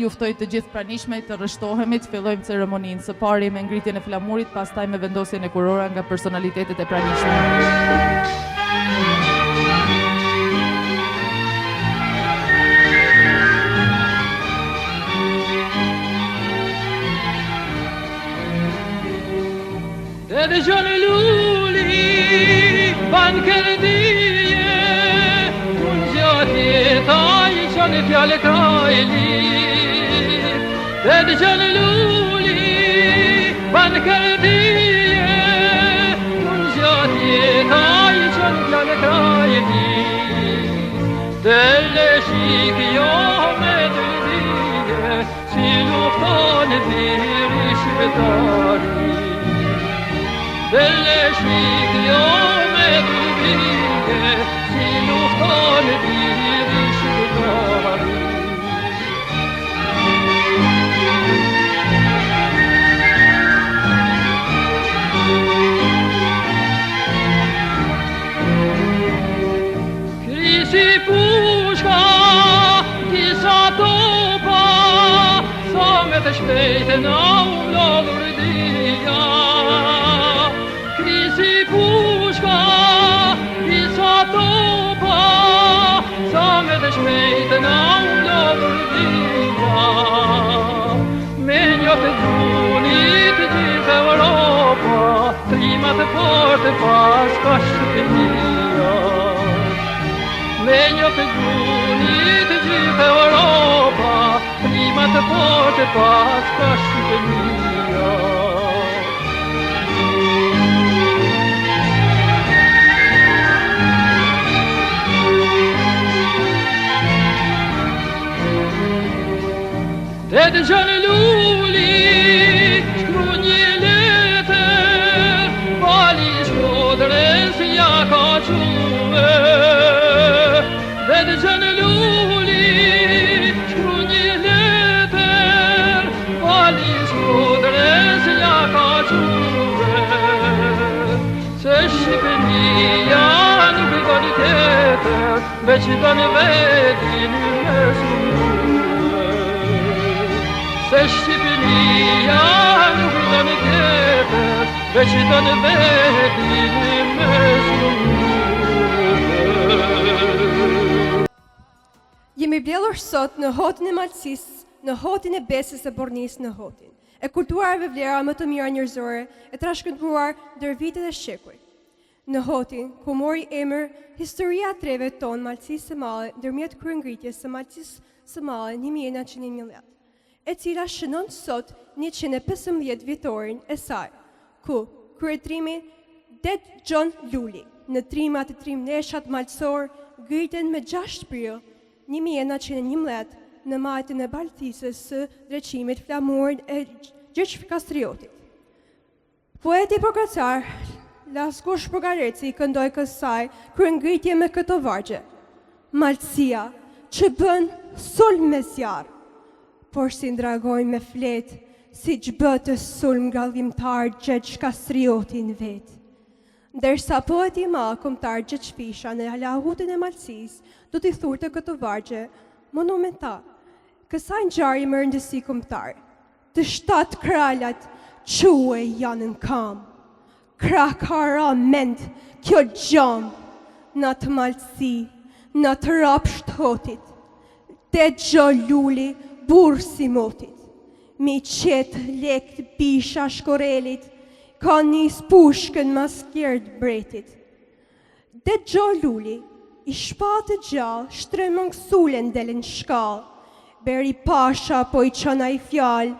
ju ftoj të gjithë pranishmej të rreshtohemi, të fillojmë ceremoninë së pari me ngritjen e flamurit, pastaj me vendosjen e kurora nga personalitetet e pranishme. Dhe gjoni luli, ban kërdije, unë gjati taj, gjoni fjale krajli. Dhe gjoni luli, ban kërdije, unë gjati taj, gjoni fjale krajli. Dhe shik jo me dërdije, si lufton dhiri shqiptari. Delle shikjo me dubije, si lufton dhiri shqiptari. Krisi pushka, disa topa, sa me të shpejtë na u lodhur dhia. Si pushka, disa topa, sa me të shpejtë na u lodhur dhia. Me një të gjunit gjithë Europa, trimat e forte pas ka Shqipënia. Me një të gjunit gjithë Europa, trimat e forte pas ka Shqipënia. Dhe gjoni luli, shkru një letër, pali shkodres ja ka qume. Dhe gjoni luli, shkru një letër, pali shkodres ja ka qume. Se Shqipënia nuk do një tjetër, veç do një vedin me sume. Se Shqipënia nuk do një tjetër, veç do një vedin me sume. Jemi mbledhur sot në hotin e Malësisë, në hotin e besës e Bornisë në hotin, e kulturave vlera më të mira njerëzore e trashëgimtuar ndër vitet e shekuj. Në hotin, ku mori emër historia e treve tonë Malësisë së Madhe ndërmjet kryengritjes së Malësisë së Madhe 1911. E cila shënon sot 115 vjetorin e saj, ku kryetrimi Det Gjon Luli në trimat e trimneshat malësor griten me 6 prill 1911 në majtën e baltisës së dreqimit flamurin e Gjergj Kastriotit. Poeti përkatësar Laskush Përgareci këndoi kësaj kryengritje me këto vargje: Malësia që bën sulm me zjarr, por si ndragojnë me flet, si gjbët të sulm gallimtar Gjergj Kastriotin vet. Ndërsa poeti i madh kombëtar Gjergj Fisha në Lahutin e Malësisë do t'i thurte këto vargje monumental. Kësaj ngjarje me rëndësi kombëtare. Të 7 kralat quhe janë në kam. Krah ka ra mend kjo gjam, në të Malësi, në të rap shtotit. Det Gjon Luli burë si motit, mi qetë lekt bisha shkorelit, ka nis pushkën maskert bretit. Det Gjon Luli, i shpatë gjallë, shtremën kësulen delin shkallë, Beri Pasha po i qëna i fjallë,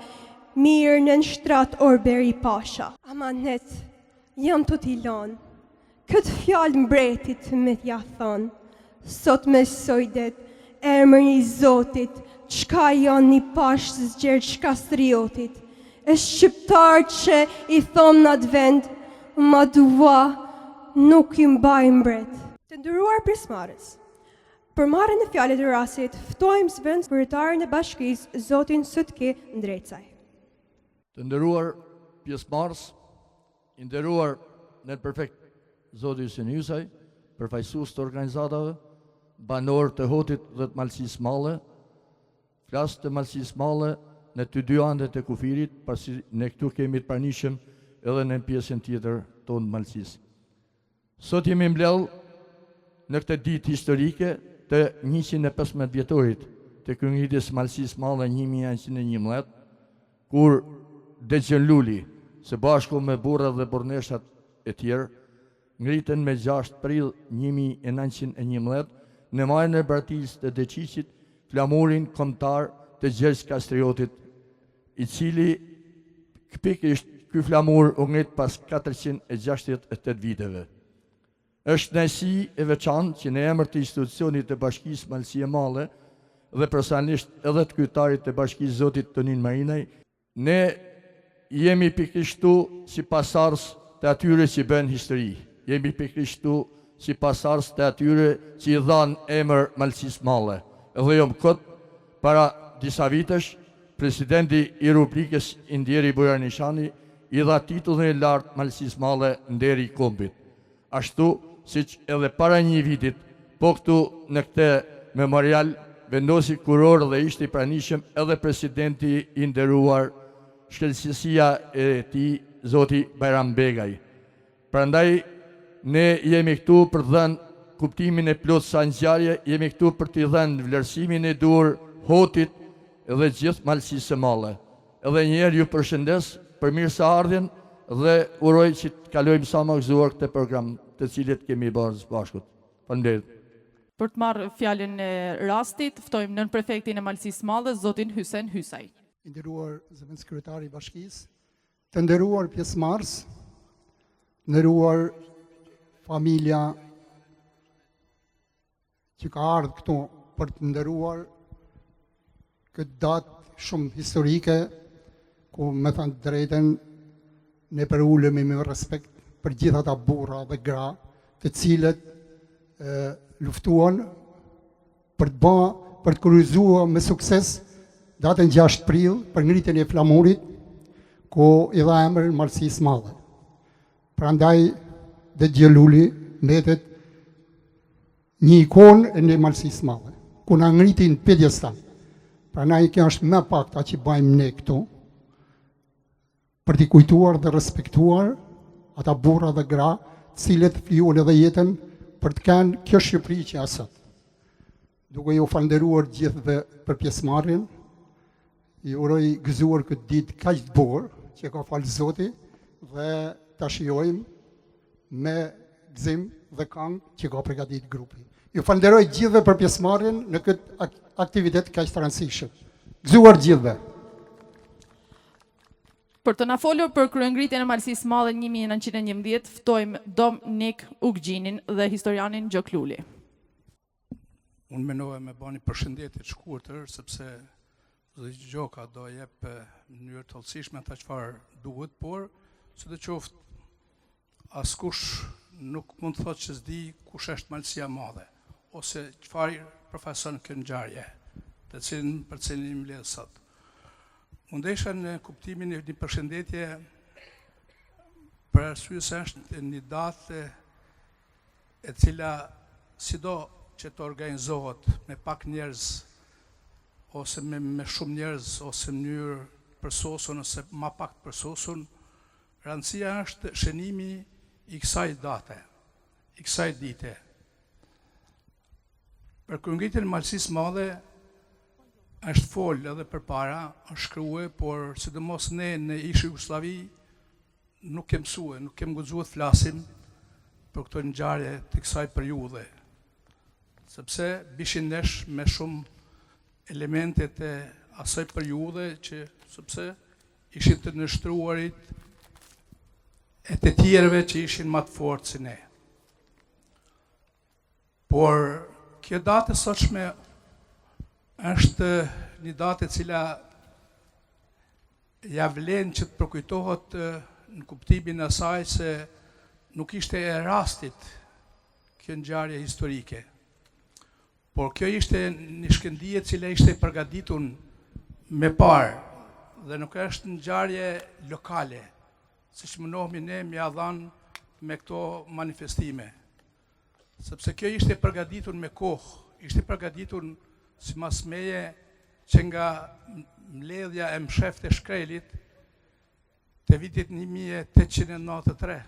mirë në shtrat or Beri Pasha. Amanet, jam të t'i lanë, këtë fjallë mbretit me t'ja thonë, sot me sojdet, emër një zotit, qka janë një pashës Gjergj Kastriotit, e shqiptar që i thomë në atë vend, ma dua nuk i mbaj mbret. Të nderuar pjesëmarrës, për marrjen e fjalës të rastit, ftojmë zëvendës kryetarin e bashkisë, zotin Sutki Ndrecaj. Të nderuar pjesëmarrës, i nderuar net perfekt zoti Hyseni Ysaj, përfaqësues të organizatave, banor të hotit dhe të Malësisë Madhe, flas të malësisë male në të dy anët e kufirit, pasi ne këtu kemi të pranishëm edhe në pjesën tjetër tonë malësisë. Sot jemi mbledh në këtë ditë historike të 115 vjetorit të kryengritjes së malësisë male 1911, kur Dexhen Luli, së bashku me burrat dhe burrneshat e tjerë, ngritën me 6 prill 1911 në malin e Bratisë të Deqiqit flamurin kombëtar të Gjergj Kastriotit, i cili pikërisht ky flamur u ngrit pas 468 viteve. Është kënaqësi e veçantë që në emër të institucionit të Bashkisë Malësie e Madhe dhe personalisht edhe të kryetarit të Bashkisë Zotit Tonin Marinaj, ne jemi pikërisht këtu si pasardhës të atyre që bën histori. Jemi pikërisht këtu si pasardhës të atyre që i dhanë emër Malësisë Madhe. Dhe jo më kot, para disa vitesh, presidenti i Republikës Indieri Bujar Nishani i dha titullin e lartë Malësisë Madhe nderi i kombit. Ashtu siç edhe para një vitit, po këtu në këtë memorial vendosi kuror dhe ishte i pranishëm edhe presidenti i nderuar shkencësia e tij Zoti Bajram Begaj. Prandaj ne jemi këtu për të dhënë kuptimin e plotë sa ngjarje, jemi këtu për t'i dhënë vlerësimin e dur Hotit dhe gjithë Malësisë së Madhe. Edhe një herë ju përshëndes për mirëseardhjen dhe uroj që të kalojmë sa më gëzuar këtë program të cilit kemi bërë së bashku. Faleminderit. Për të marrë fjalën e rastit, ftojmë nën prefektin e Malësisë së Madhe, zotin Hysen Hysaj. I nderuar zëvendës kryetari i bashkisë, të nderuar pjesëmarrës, nderuar familja që ka ardhur këtu për të nderuar këtë datë shumë historike, ku me thënë drejten ne përulemi me respekt për gjithë ata burra dhe gra, të cilët luftuan për të kryqëzuar me sukses datën 6 prill për ngritjen e flamurit, ku i dha emër Malësisë Madhe. Prandaj Dexhen Luli mbetet një ikonë e në Malësisë Madhe, ku na ngritin pjedestal. Prandaj kjo është më pak ta që bëjmë ne këtu, për t'i kujtuar dhe respektuar ata burra dhe gra, cilët fliuan edhe jetën për të kanë kjo Shqipëri që asat. Duke ju falënderuar gjithëve për pjesëmarrjen, i uroj gëzuar këtë ditë kaq të bukur që ka falë Zoti dhe ta shijojmë me gëzim dhe këngë që ka përgatitur grupi. Ju falenderoj gjithëve për pjesëmarrjen në këtë aktivitet kaq të rëndësishëm. Gëzuar gjithëve. Për të na folur për kryengritjen e Malësisë së Madhe 1911, ftojmë Domnik Uggjinin dhe historianin Gjok Luli. Unë mendova me bani përshëndetje të shkurtër, sepse Zoti Gjoka do jep në mënyrë të hollësishme ata çfarë duhet, por sidoqoftë askush nuk mund të thotë që s'di kush është Malësia e Madhe, ose çfarë profeson kjo ngjarje, të cilën për cilin mbledh sot. Mundesha në kuptimin e një përshëndetje për arsye se është një datë e cila sido që të organizohet me pak njerëz ose me shumë njerëz ose në mënyrë përsosur ose ma pak përsosur, rëndësia është shënimi i kësaj date, i kësaj dite. Për kryengritjen e Malësisë së Madhe është folë edhe përpara, është shkruar, por sidomos ne në ish Jugosllavi nuk kem mësue, nuk kem guxuar të flasim për këto ngjarje të kësaj periudhe, sepse bishin nesh me shumë elementet e asaj periudhe që sepse ishin të nështruarit e të tjerëve që ishin më të fortë si ne. Por kjo datë e sotshme është një datë e cila ja vlen që të përkujtohet në kuptimin e saj se nuk ishte e rastit kjo ngjarje historike. Por kjo ishte një shkëndije cila ishte përgatitur me parë dhe nuk është një ngjarje lokale, siç mundohemi ne m'ia dhanë me këto manifestime. Sepse kjo ishte përgatitur me kohë, ishte përgatitur sipas meje që nga mbledhja e msheft e shkrelit të vitit 1893,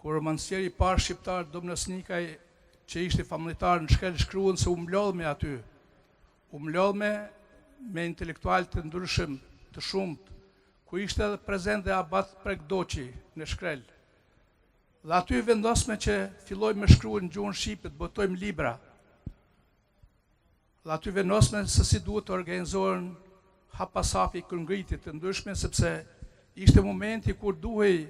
kur romancieri i parë shqiptar Domnës Nikaj, që ishte familjar në Shkel, shkruan se u mlodhme aty. U mlodhme me intelektual të ndryshëm, të shumët, ku ishte edhe prezent dhe Abat Pregdoqi në Shkrel. Dhe aty vendosme që filloj me shkruan në gjuhën shqipe, të botojmë libra. Dhe aty vendosme se si duhet të organizohen hapasafi këngritit të ndryshme, sepse ishte momenti kur duhej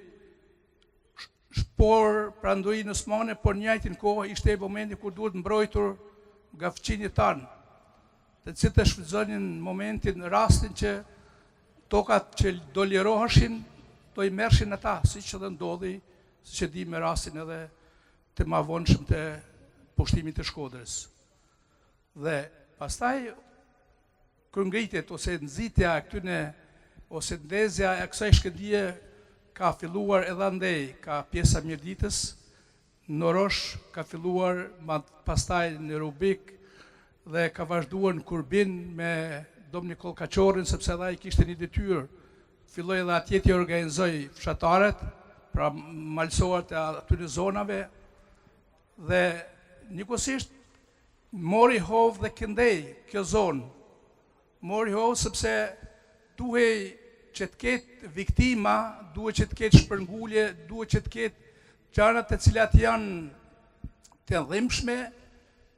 shpor prandoi në Osmane, por njëjtin kohë ishte momenti kur duhet mbrojtur nga fëqinjët tanë, të cilët e shfrytëzonin momentin, rastin që tokat që do liroheshin, do i merrshin ata, siç edhe ndodhi, siç e di me rastin edhe të mëvonshëm të pushtimit të Shkodrës. Dhe pastaj këngritjet ose nxitja e këtyne ose ndezja e kësaj shkëndije ka filluar edhe andej, ka pjesa Mirditës, në Rosh, ka filluar pastaj në Rubik dhe ka vazhduar në Kurbin me Dom Nikol Kaçorin, sepse edhe ai kishte një detyrë. Filloi edhe atje të organizoi fshataret, pra malsohet e atyre zonave, dhe njëkohësisht mori hovë dhe këndej kjo zonë. Mori hovë sepse duhej që të ketë viktima, duhet që të ketë shpërngulje, duhet që të ketë gjërat të cilat janë të dhimbshme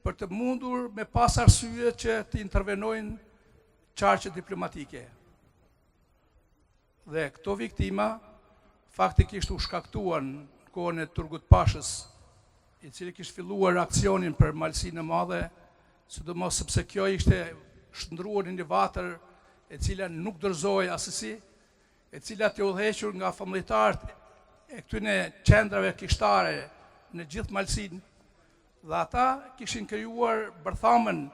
për të mundur me pas arsye që të intervenojnë qarqe diplomatike. Dhe këto viktima faktikisht u shkaktuan në kohën e Turgut Pashës, i cili kishte filluar aksionin për malsinë e madhe, sidomos sepse kjo ishte shndruar në një vatër e cila nuk dorëzohej asesi, e cila të udhëhequr nga familjarët e këtyne qendrave kishtare në gjithë Malsinë, dhe ata kishin krijuar bërthamën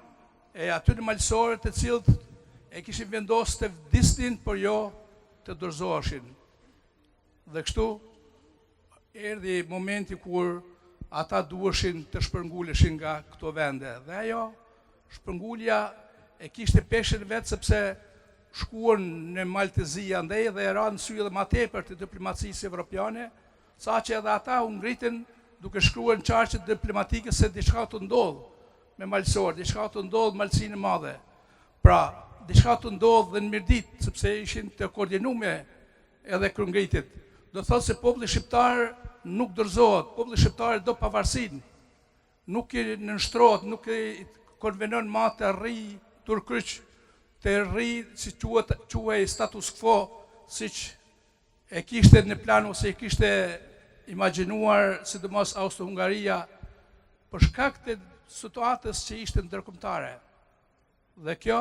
e atyre malsorë të cilët e kishin vendosur të vdisnin, por jo të dorëzoheshin. Dhe kështu erdhi momenti kur ata duheshin të shpërnguleshin nga këto vende. Dhe ajo shpërngulja e kishte peshën vetë sepse shkuan në Maltezi andej dhe e ranë sy edhe ma tepër të diplomacisë evropiane, sa që edhe ata u ngritën duke shkruar në qarqet diplomatike se diçka të ndodh me malsorë, diçka të ndodh Malsinë e Madhe. Pra, diçka të ndodh dhe në Mirdit, sepse ishin të koordinume edhe këngritit. Do thotë se populli shqiptar nuk dorëzohet, populli shqiptar do pavarësinë, nuk i nënshtrohet, nuk i konvenon ma të rri turkryq, të rri, si quhej status quo, siç e kishte në plan ose e kishte imagjinuar sidomos Austro-Hungaria, për shkak të situatës që ishte ndërkombëtare. Dhe kjo,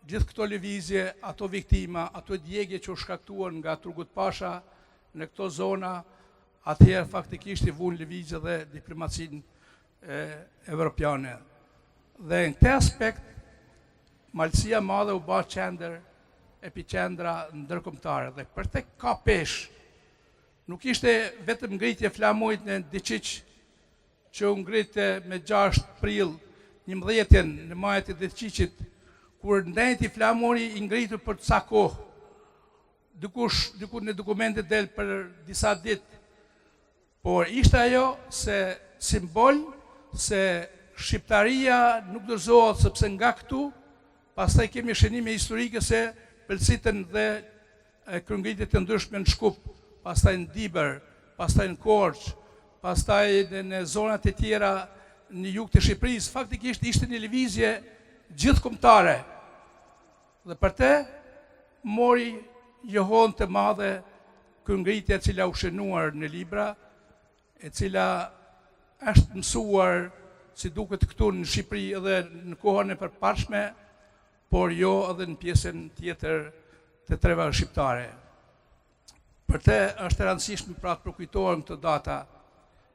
gjithë këto lëvizje, ato viktima, ato djegje që u shkaktuan nga Turgut Pasha në këto zona, atëherë faktikisht i vun lëvizje dhe diplomacinë evropiane. Dhe në këtë aspekt, Malësia Madhe u bë qendër, epicendra ndërkombëtare, dhe për te ka peshë. Nuk ishte vetëm ngritje flamujt në Diqiq, që u ngritë me 6 prill 11 në majët e Diqiqit, kur ndajti flamuri i ngritur për ca kohë, diku në dokumentet del për disa ditë, por ishte ajo se simbol se shqiptaria nuk dorëzohet, sepse nga këtu pastaj kemi shënime historike se pëlqiten dhe këngritjet e ndryshme në Shkup, pastaj në Diber, pastaj në Korçë, pastaj në zonat e tjera në jug të Shqipërisë, faktikisht ishte një lëvizje gjithëkombëtare. Dhe për te mori johon të madhe këngritja e cila u shënuar në libra, e cila është mësuar si duket këtu në Shqipëri edhe në kohën e përparshme, por jo edhe në pjesën tjetër të treva shqiptare. Për te është e rëndësishme pra të përkujtohem këtë data,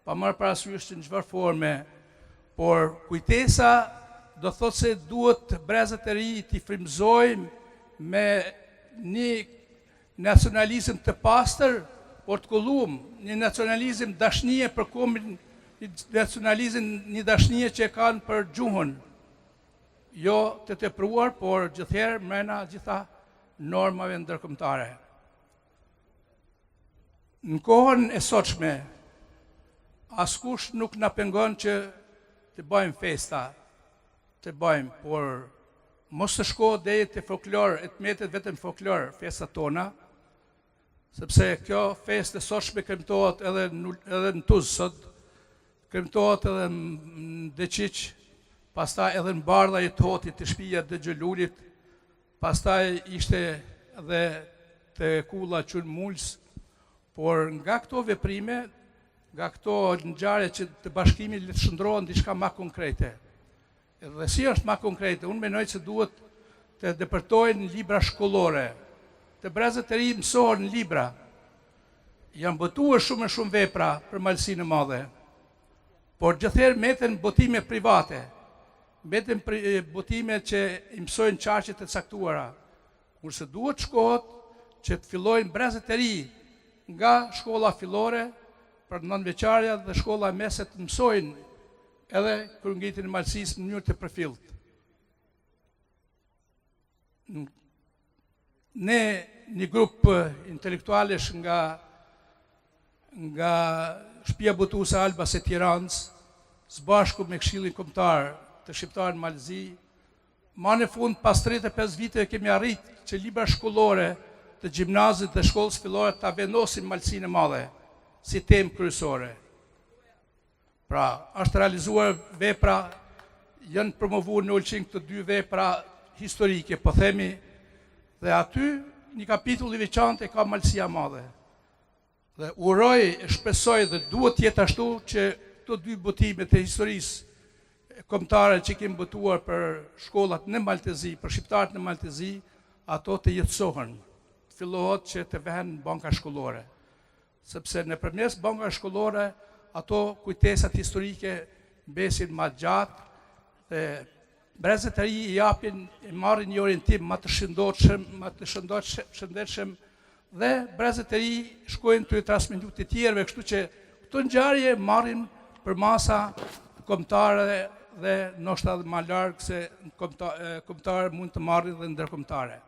pa marrë parasysh në çfarë forme, por kujtesa do thotë se duhet brezat e ri t'i frymëzojmë me një nacionalizëm të pastër, por të kulluar, një nacionalizëm dashnie për kombin, një nacionalizëm, një dashnie që e kanë për gjuhën. jo të tepruar, por gjithherë mrena gjitha normave ndërkombëtare. Në kohën e sotshme, askush nuk na pengon që të bëjmë festa, të bëjmë, por mos të shko deri te folklor, e të mbetet vetëm folklor festat tona, sepse kjo festë e sotshme kremtohet edhe në Tuzë sot, kremtohet edhe në Deqiq, pastaj edhe në bardha i Totit, të shtëpia të Xholulit, pastaj ishte edhe te kulla Qun Muls, por nga këto veprime, nga këto ngjarje që të bashkimit le të shndrohen diçka më konkrete. Dhe si është më konkrete, unë mendoj se duhet të depërtojnë libra shkollore, të brezët e ri mësohen në libra. Janë botuar shumë e shumë vepra për malsinë e madhe, por gjithherë meten botime private, meten botime që i mësojnë çarqet e caktuara, kurse duhet shkohet që të fillojnë brezët e ri nga shkolla fillore për nënveçarja dhe shkolla meset të mësojnë edhe kërëngritin e malësisë në mënyrë të përfillt. Ne një grup intelektualesh nga shtëpia botuese Albas e Tiranës, së bashku me Këshillin Kombëtar të Shqiptarëve në Malëzi, ma në fund pas 35 vite kemi arrit që libra shkollore të gjimnazit dhe shkollës fillore ta vendosin malësinë e madhe si temë kryesore. Pra, është realizuar vepra, janë promovuar në Ulqin këto 2 vepra historike, po themi, dhe aty një kapitull i veçantë ka malësia madhe. Dhe uroj, e shpresoj dhe duhet jetë ashtu që këto 2 botime të historisë kombëtare që kemi botuar për shkollat në Maltezi, për shqiptarët në Maltezi, ato të jetësohen. Fillohet që të vehen banka shkollore. Sepse nëpërmes banka shkollore, ato kujtesat historike mbesin më gjatë dhe brezët e ri i japin, i marrin një orientim më të shëndetshëm dhe brezët e ri shkojnë të transmetu të tjerëve, kështu që këto ngjarje marrin për masa kombëtare dhe ndoshta më larg se kombëtare mund të marrin dhe ndërkombëtare.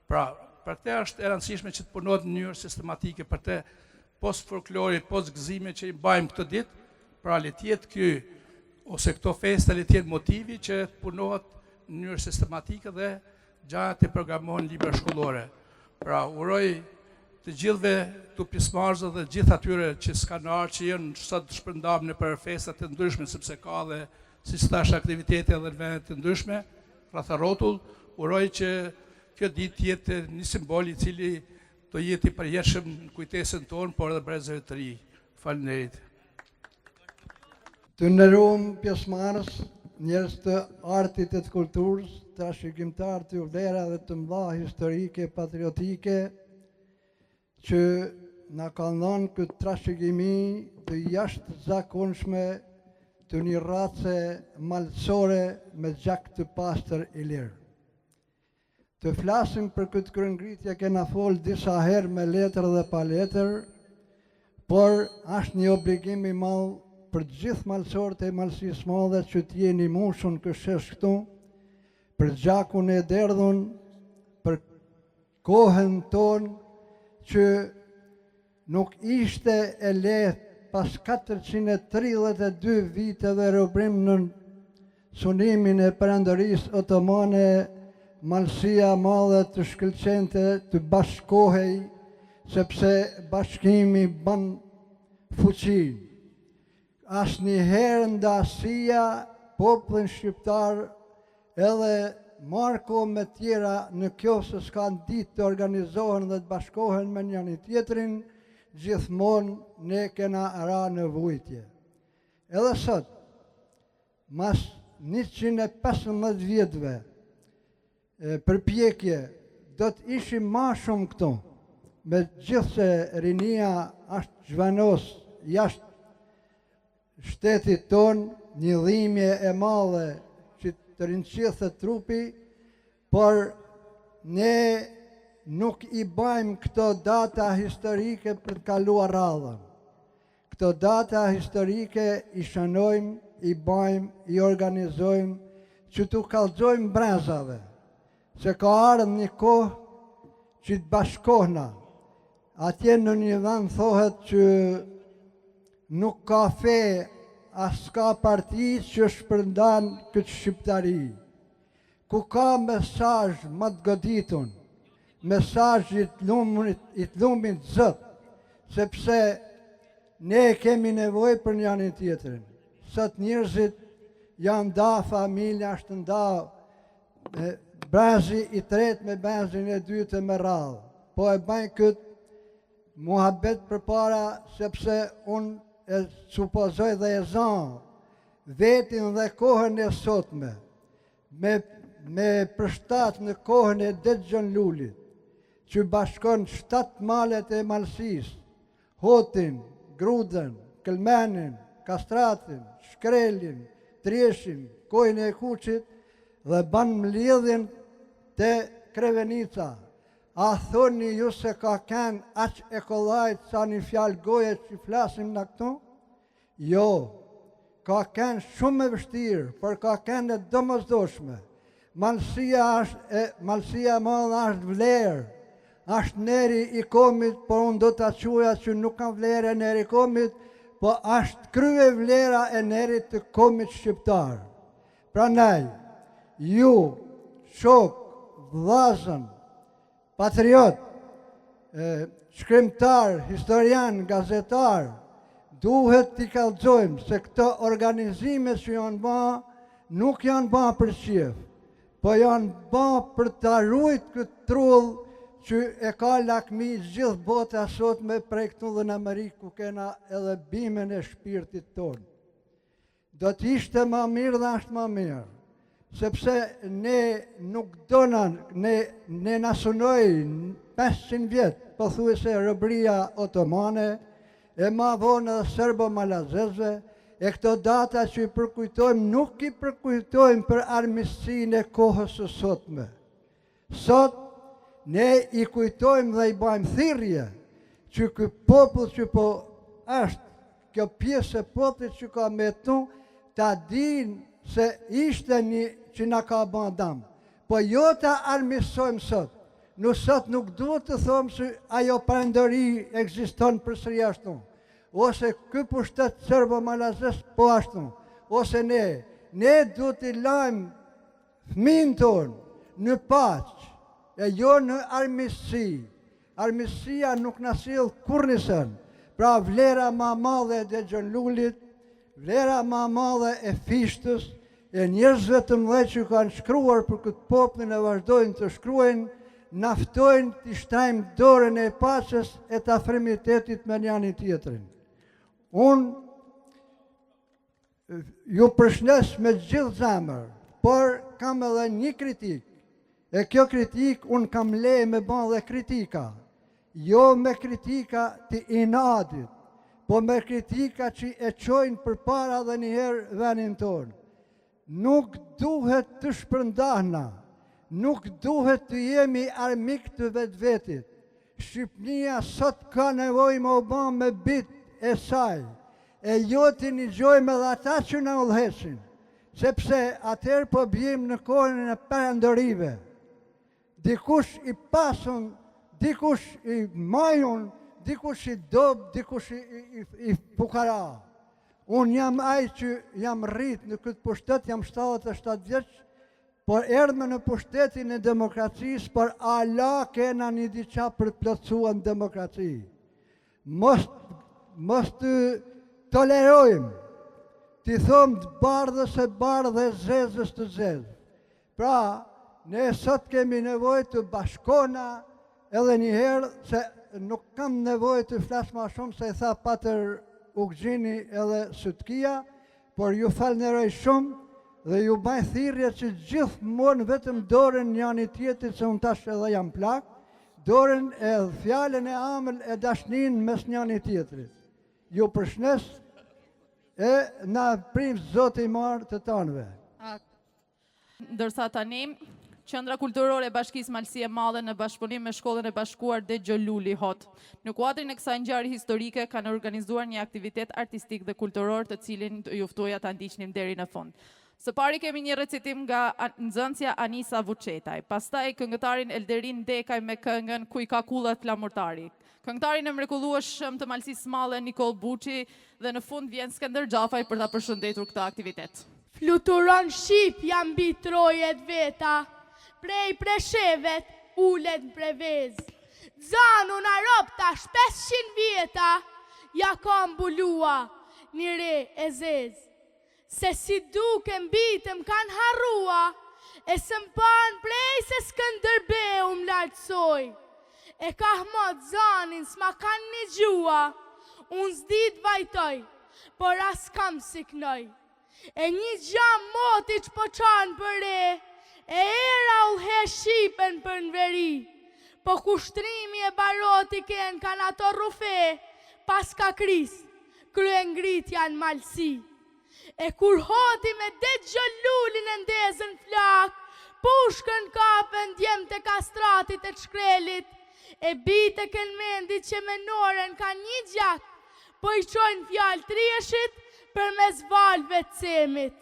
Pra, për te është e rëndësishme që të punohet në mënyrë sistematike për te post folklori, post gëzime që i bajmë këtë ditë, pra le të jetë ky ose këto festa le të jetë motivi që të punohet në mënyrë sistematike dhe gjërat të programohen libra shkollore. Pra uroj të gjithëve të pjesëmarrësve dhe gjithë atyre që s'kanë ardhur që janë sot shpërndam në për festat të ndryshme, sepse ka dhe siç thash aktivitete edhe në vende të ndryshme, rreth rrotull, uroj që kjo ditë jetë një simbol i cili do jetë i përjetshëm në kujtesën tonë, por edhe brezëve të ri. Faleminderit. Të nderuar pjesëmarrës, njerëz të artit e të kulturës, trashëgimtar të vlera dhe të mëdha historike, patriotike, që na kanë dhënë këtë trashëgimi të jashtëzakonshme të një race malësore me gjak të pastër i lirë. Të flasim për këtë kryengritje kena folë disa herë me letër dhe pa letër, por është një obligim i madh për gjithë malësorët e malësisë madhe që të jeni moshën kështesh këtu, për gjakun e derdhun, për kohën tonë që nuk ishte e lehtë pas 432 vite dhe robrim në sunimin e perandërisë otomane, malësia madhe të shkëlqente të bashkohej, sepse bashkimi bën fuqi. Asnjëherë ndasia popullin shqiptar edhe Marko me tjera në kjo se s'kan ditë të organizohen dhe të bashkohen me njëri tjetrin, gjithmonë ne kena ra në vujtje. Edhe sot, mas 115 vjetëve, përpjekje, do të ishim ma shumë këtu, me gjithë se rinia është zhvanos jashtë shtetit ton, një dhimbje e madhe që të rinqithet trupi, por ne nuk i bajmë këto data historike për të kaluar radhën. Këto data historike i shënojmë, i bajmë, i organizojmë që t'u kallëzojmë brezave, se ka ardhur një kohë që të bashkohna. Atje në një vend thohet që nuk ka fe, as ka parti që shpërndan këtë shqiptari. Ku ka mesazh më të goditun, mesazh i të lumit Zot, sepse ne kemi nevojë për njëri tjetrin. Sot njerëzit janë nda, familja është nda, brazi i tretë me brazin e dytë me radhë. Po e bajnë këtë muhabet përpara, sepse unë e supozoj dhe e zanë vetin dhe kohën e sotme, me përshtat në kohën e Dexhën Lulit, që bashkon 7 malet e Malësis, Hotin, Grudën, Këlmenin, Kastratin, Shkrelin, Trieshin, Kojën e Kuqit dhe ban mlidhin të Krevenica. A thoni ju se ka kënë aq e kollajt sa një fjalë goje që flasim në këtu? Jo, ka kënë shumë e vështirë, për ka kënë e domosdoshme. Malësia madhe është vlerë, është neri i komit, por unë do të quaja që nuk ka vlerë e neri i komit, po është krye vlera e nerit të komit shqiptar. Pra nej, ju, shok, vllazën, patriot, shkrimtar, historian, gazetar, duhet t'i kallëzojmë se këto organizime që janë ba, nuk janë ba për qef, po janë ba për të arrujt këtë trull që e ka lakmi gjithë bota sot me prej këtu dhe në Amerikë ku kena edhe bimen e shpirtit tonë. Do t'ishte ma mirë dhe ashtë ma mirë, sepse ne nuk donan, ne nasunoj 500 vjetë, po thuaj se robëria otomane, e ma vonë edhe serbo-malazezve, e këto data që i përkujtojmë, nuk i përkujtojmë për armiqsinë e kohës së sotme. Sot, ne i kujtojmë dhe i bajmë thirrje që ky popull që po është, kjo pjesë e popullit që ka metu, ta dinë se ishte një që na ka bën dëm. Po jo ta armiqsojmë sot. Sot nuk duhet të thomë se ajo perëndori ekziston përsëri ashtu. Ose ky pushtet serbo-malazes po ashtu. Ose ne duhet t'i lajmë fëmijën tonë në paqë, e jo në armiqësi. Armiqësia nuk na sill kurrë. Pra vlera më e madhe e Dexhën Lulit, vlera më e madhe e Fishtës, e njerëzve të mëdhenj që kanë shkruar për këtë popullin e vazhdojnë të shkruajnë, naftojnë t'i shtrajmë dorën e paqes e të afrimitetit me njëri tjetrin. Unë ju përshëndes me gjithë zemër, por kam edhe një kritik. E kjo kritik unë kam leje me bën dhe kritika. Jo me kritika të inadit, po me kritika që e qojnë për para dhe njëherë venin tonë. Nuk duhet të shpërndahna, nuk duhet të jemi armik të vetë-vetit. Shqipnia sot ka nevojë më u bën me bit e saj, e jo të një gjojmë edhe ata që në udhëheqin, sepse atëherë po bjem në kohën e perëndorive. Dikush i pasun, dikush i majun, dikush i dob, dikush i fukara. Unë jam ai që jam rrit në këtë pushtet, jam 77 vjeç, por erdhme në pushtetin e demokracisë, por ala kena një diqa për të plotësuar në demokraci. Mos të tolerojmë, t'i thomë të bardhës e bardhë dhe zezës të zezë. Pra, ne sot kemi nevojë të bashkona edhe njëherë, se nuk kam nevojë të flas ma shumë, se i tha Patër Ugxhini edhe Sutkia, por ju falënderoj shumë dhe ju baj thirrje që gjithmonë vetëm dorën njëri tjetrit, se unë tash edhe jam plak, dorën e fjalën e amël e dashnin mes njëri tjetrit. Ju përshëndes e na prim Zoti i marë të tanëve. Ndërsa tani, Qendra Kulturore e Bashkisë Malësie Madhe në bashkëpunim me Shkollën e Bashkuar Dexhë Luli Hot. Në kuadrin e kësaj ngjarje historike kanë organizuar një aktivitet artistik dhe kulturor, të cilin ju ftoja ta ndiqnim deri në fund. Së pari kemi një recitim nga nxënësja Anisa Vuçetaj, pastaj këngëtarin Elderin Dekaj me këngën Ku i ka kullat flamurtari. Këngëtarin e mrekullueshëm të Malësisë Malle Nikol Buçi dhe në fund vjen Skënder Xhafaj për ta përshëndetur këtë aktivitet. Fluturon Shqip jam mbi trojet veta, prej preshevet ulet brevez. Zanun Arop tash 500 vjeta, ja ka mbulua një re e zez. Se si duke mbitëm kanë harrua, e së mpan prej se Skënderbeu m'lartësoj. E ka hmot zanin s'ma kanë një gjua, unë s'dit vajtoj, por as kam siknoj. E një gjam moti që po qanë për re, e era ullhe Shqipen për në veri. Po kushtrimi e baroti ken kanë ato rufe, pas ka kris, krye ngritja në Malësi. E kur hoti me det Gjolulin e ndezën flak, pushkën kapën djem të kastratit e shkrelit, e bite kënë mendit që menoren ka një gjak, po i qojnë fjallë trieshit për mes valve të cemit.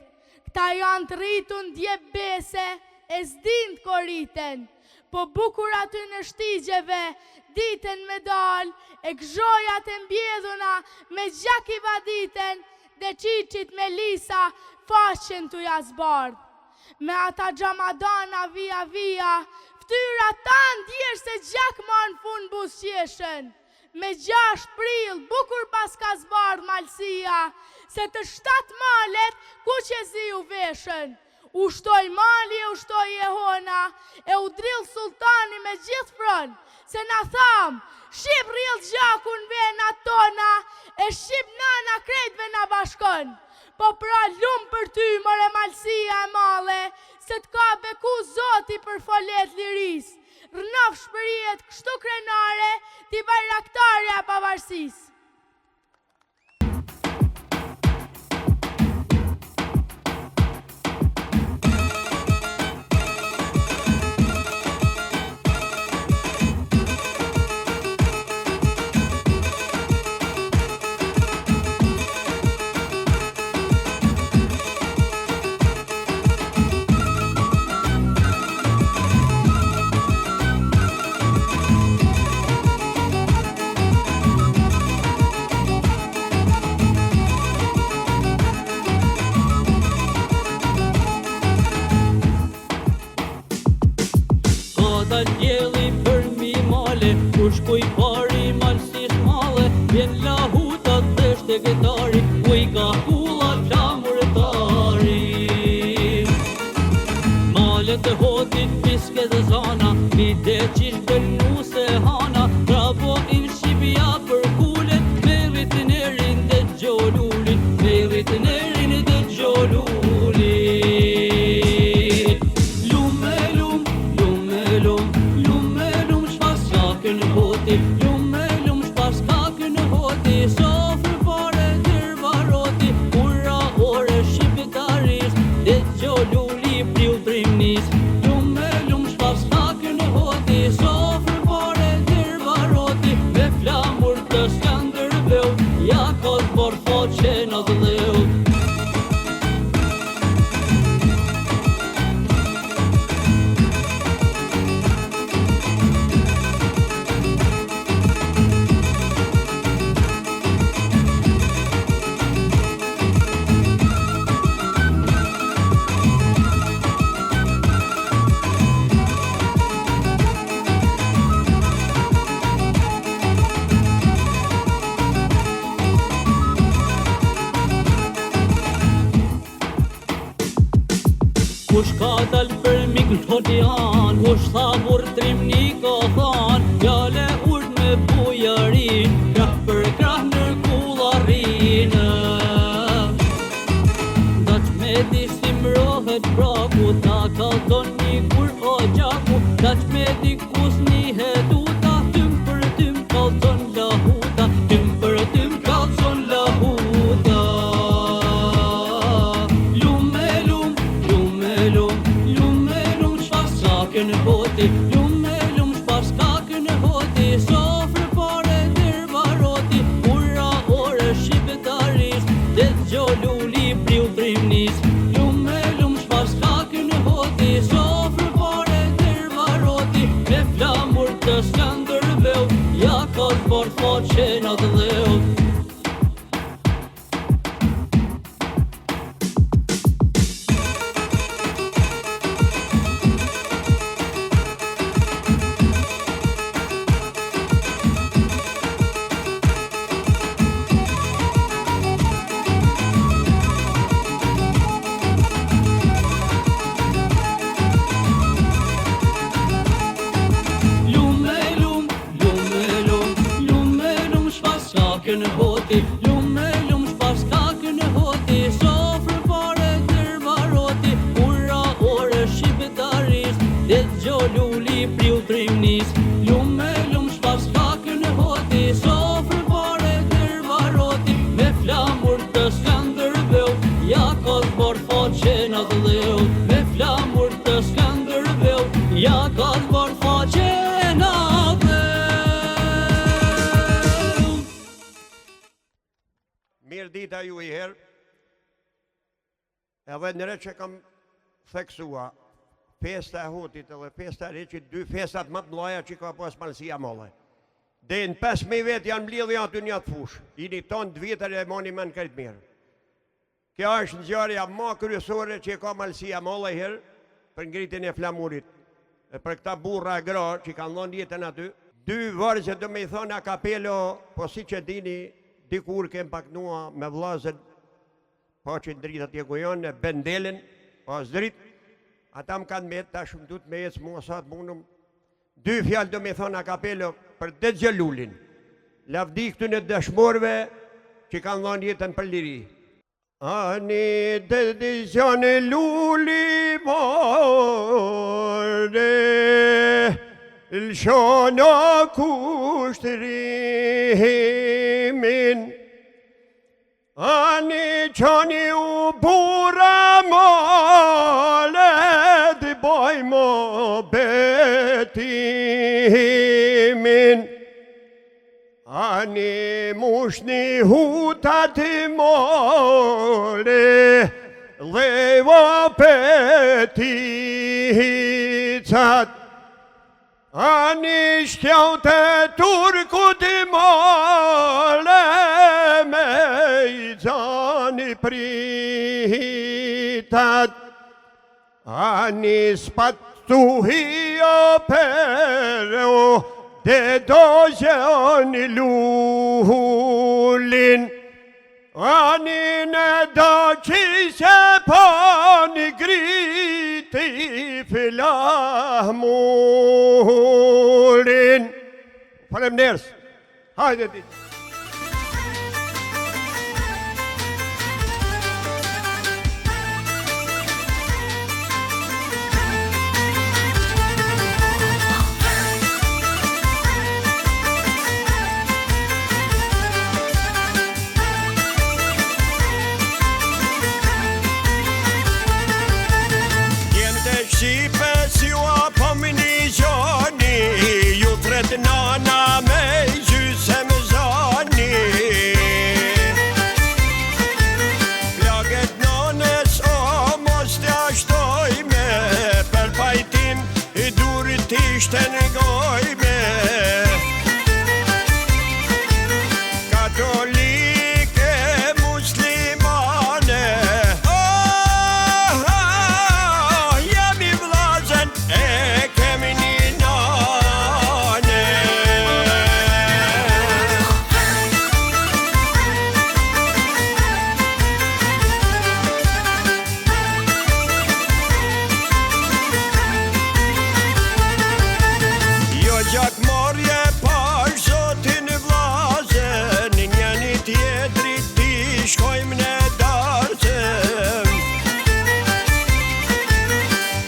Këta janë të rritun dje bese, e s'din të koriten, po bukur aty në shtigjeve, diten me dal, e gzhojat e mbjedhuna me gjak i vaditen, dhe qiqit me lisa faqen të jazbardh. Me ata gjamadana via via, ftyra tanë djerë se gjak ma në fund busqeshen. Me 6 prill, bukur pas ka zbardh Malësia, se të 7 malet ku që zi u veshen. Ushtoj mali e ushtoj jehona, e u drill sultani me gjithë frën, se na tham, Shqip rrill gjakun vena tona, e Shqip nana krejtve na bashkon. Po pra lumë për ty, more Malësia e male, se t'ka beku Zoti për folet liris. Rënaf shpërijet kështu krenare, ti bajraktare e pavarësis. Djeli për mi male, kur shkoj pari Malësisë Malle, vjen lahutat dhe shtegetari, ku i ka kullat flamurtari. Malet e hotit, piske dhe zana, vite qish bënu se hana, bravo in Shqipja për kullet, me rritin e rin dhe Gjolulit, me rritin e rin dhe Gjolulit. Lumë shpas kakën e hoti, sofrë fare tër varoti, ura ore shqiptaris, dhe Gjoluli priu trimnis. Lumë shpas kakën e hoti, sofrë fare tër varoti, me flamur të Skënderbeu, ja kod por foqe në dheu. Kush ka dal për mik l'Hodian, kush tha burr trimni ka than, fjale urt me bujarin, krah për krah nër kullarin. Daq me di mrohet praku, ta kallton një kur o gjaku, daq me di kus nihet uta, tym për tym kallton lahuta, tym për tym kallton lahuta. Lumë shpas sakën e hoti, lumë faqen atë dheut. Në hoti, lum shpas kakë në hoti, sofrë fare tërva roti, ura ore shqipetaris, dhe gjo luli priu trimnis. Lum shpas kakë në hoti, sofrë fare tërva roti, me flamur të Skënderbeu, ja ka zbor faqen atë dheut. Me flamur të Skënderbeu, ja ka zbor faqen atë dheut. Mirë dita ju I herë, edhe nëre që kam theksua festa e Hotit edhe festa e Reqit, dy festat më të mëdha që ka pas Malësia Molle. Dhe në 5.000 vetë janë mblidhë aty një atë fush, I një tonë 2 vjetër e moni me në këtë mirë. Kjo është në ngjarja më kryesore që ka Malësia Molle herë për ngritjen e flamurit. E për këta burra e gra që kanë dhënë jetën aty, dy vargje do me I thonë a kapelo, po si që dini, dikur kem paknua me vllazën, po që ndrit atje ku janë, e bendelin, po zdrit, ata më kanë metë, ta shumë du të me ecë mua sa të mundum. 2 fjalë do me thonë a kapelo për Dexhë Lulin, lavdi këtu në dëshmorëve që kanë dhënë jetën për liri. Ani Dexhë Luli more, lëshona kushtërimin, ani qani u bura male, dhe bajmo betimin, ani mushni hutat mole, dhe vapeticat, ani shkjaute turku di mole, me I zani pritat, ani spatuhio pero, de dojani Lulin, ani në do qishe pani griti filahmurin. Faleminderit. Hajde ti. Shqipës ju apëm një gjoni, ju tret nana me gjysëm zani. Plaget nanës o mos të ashtojme, për pajtim I durit ishte në gojme. Katolike, muslimane, gjakmarje par zotin vlazen, njëni tjetrit ti shkojmë në darzen.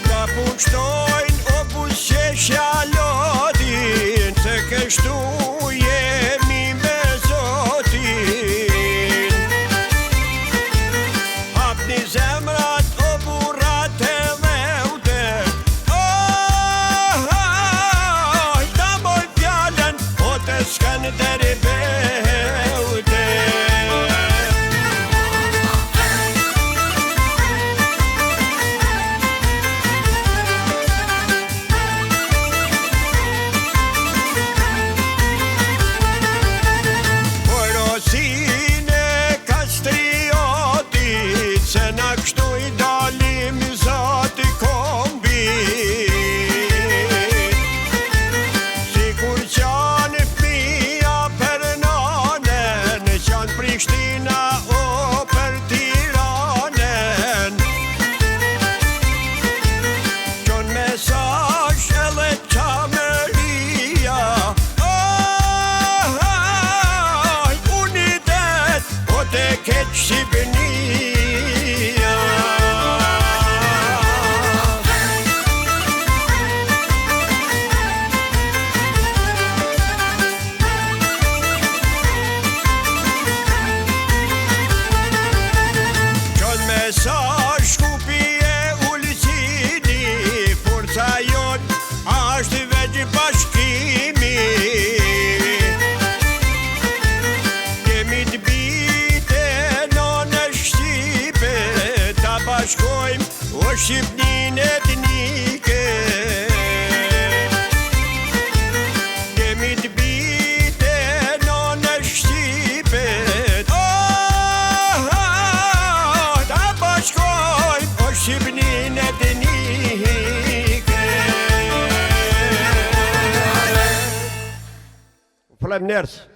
Ka pushtojnë o pusqeshja lotin, se kështu jemi me zotin. Hapni zemrat o burrat e veute, Skënderbeute. Faleminderit.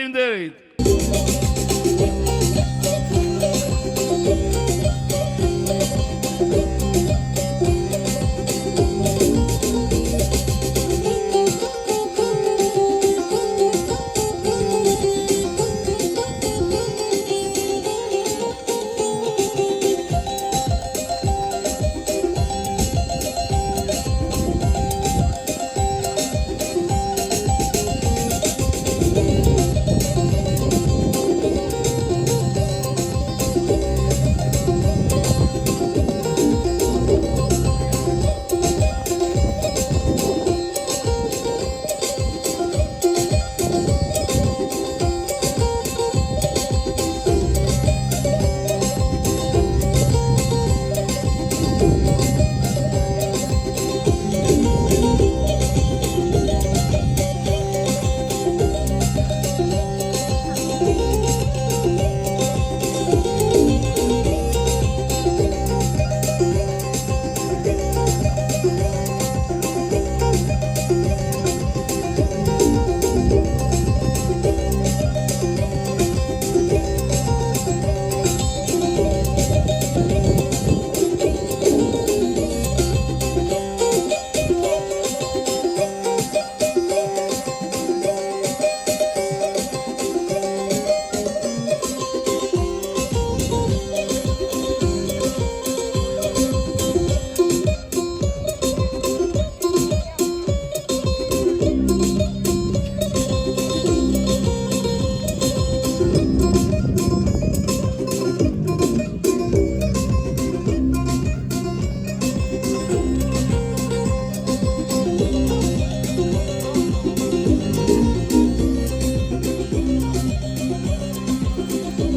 Faleminderit.